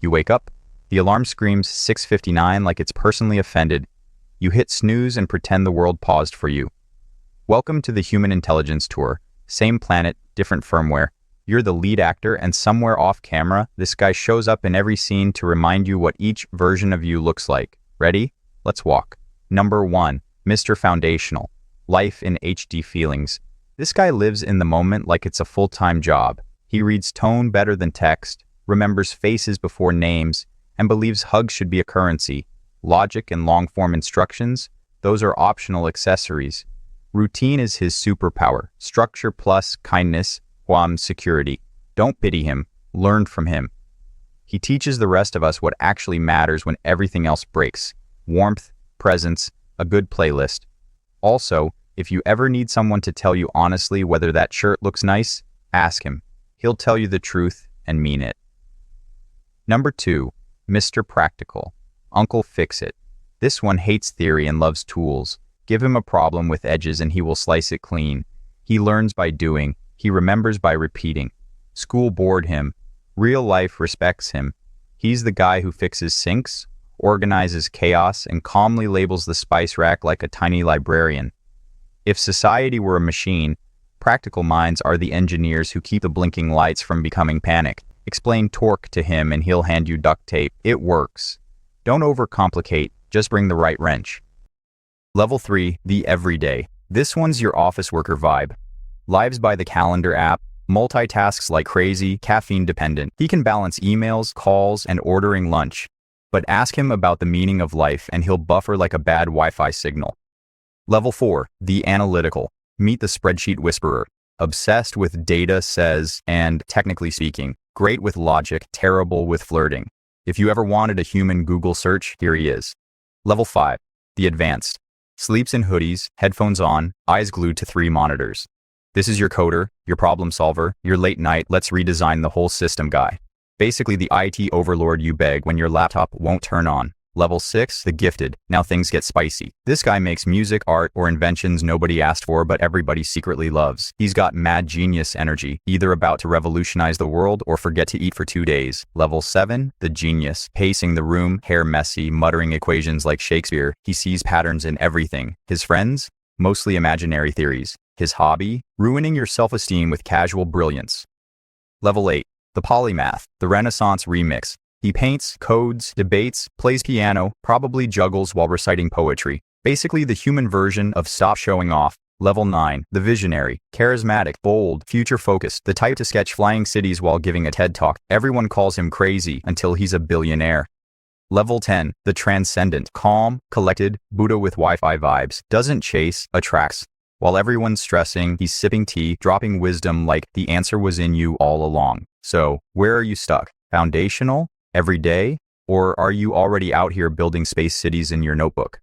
You wake up, the alarm screams 6:59 like it's personally offended. You hit snooze and pretend the world paused for you. Welcome to the Human Intelligence Tour. Same planet, different firmware. You're the lead actor, and somewhere off camera, this guy shows up in every scene to remind you what each version of you looks like. Ready? Let's walk. Number 1, Mr. Foundational. Life in HD feelings. This guy lives in the moment like it's a full-time job. He reads tone better than text, remembers faces before names, and believes hugs should be a currency. Logic and long-form instructions, those are optional accessories. Routine is his superpower. Structure plus kindness, security. Don't pity him. Learn from him. He teaches the rest of us what actually matters when everything else breaks. Warmth, presence, a good playlist. Also, if you ever need someone to tell you honestly whether that shirt looks nice, ask him. He'll tell you the truth and mean it. Number 2, Mr. Practical. Uncle Fix-It. This one hates theory and loves tools. Give him a problem with edges and he will slice it clean. He learns by doing. He remembers by repeating. School bored him. Real life respects him. He's the guy who fixes sinks, organizes chaos, and calmly labels the spice rack like a tiny librarian. If society were a machine, practical minds are the engineers who keep the blinking lights from becoming panic. Explain torque to him and he'll hand you duct tape. It works. Don't overcomplicate, just bring the right wrench. Level 3, the everyday. This one's your office worker vibe. Lives by the calendar app, multitasks like crazy, caffeine dependent. He can balance emails, calls, and ordering lunch. But ask him about the meaning of life and he'll buffer like a bad Wi-Fi signal. Level 4, the analytical. Meet the spreadsheet whisperer. Obsessed with data, says, and technically speaking, great with logic, terrible with flirting. If you ever wanted a human Google search, here he is. Level 5, the advanced. Sleeps in hoodies, headphones on, eyes glued to 3 monitors. This is your coder, your problem solver, your late night, let's redesign the whole system guy. Basically the IT overlord you beg when your laptop won't turn on. Level 6, the gifted. Now things get spicy. This guy makes music, art, or inventions nobody asked for but everybody secretly loves. He's got mad genius energy, either about to revolutionize the world or forget to eat for 2 days. Level 7, the genius. Pacing the room, hair messy, muttering equations like Shakespeare. He sees patterns in everything. His friends? Mostly imaginary theories. His hobby? Ruining your self-esteem with casual brilliance. Level 8, the polymath. The Renaissance remix. He paints, codes, debates, plays piano, probably juggles while reciting poetry. Basically the human version of stop showing off. Level 9, the visionary. Charismatic, bold, future-focused, the type to sketch flying cities while giving a TED Talk. Everyone calls him crazy until he's a billionaire. Level 10, the transcendent. Calm, collected, Buddha with Wi-Fi vibes. Doesn't chase, attracts. While everyone's stressing, he's sipping tea, dropping wisdom like the answer was in you all along. So, where are you stuck? Foundational? Every day? Or are you already out here building space cities in your notebook?